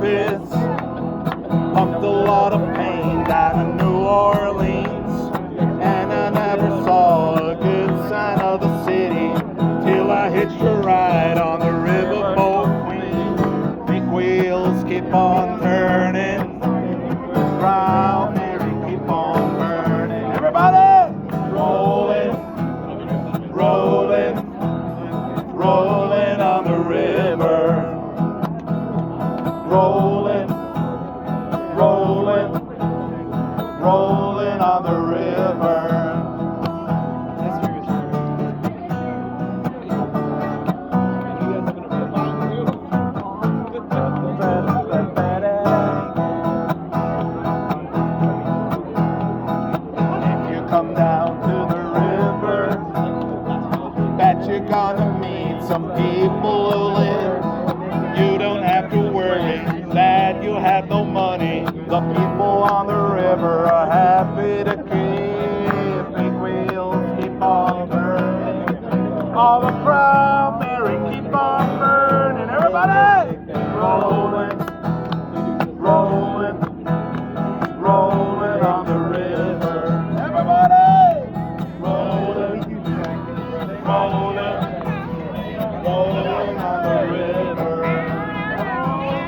Memphis, pumped a lot of pain down in New Orleans, and I never saw a good sign of the city till I hitched a ride on the riverboat Queen. Big wheels keep on turning, Proud Mary keep on burning. Everybody! Rolling, rolling, rolling on the river. Rolling, rolling, rolling on the river. If you come down to the river, bet you're gonna meet some people who live. You don't have to worry that you have no money. The people on the river are happy to keep. Big wheels keep on turning. All the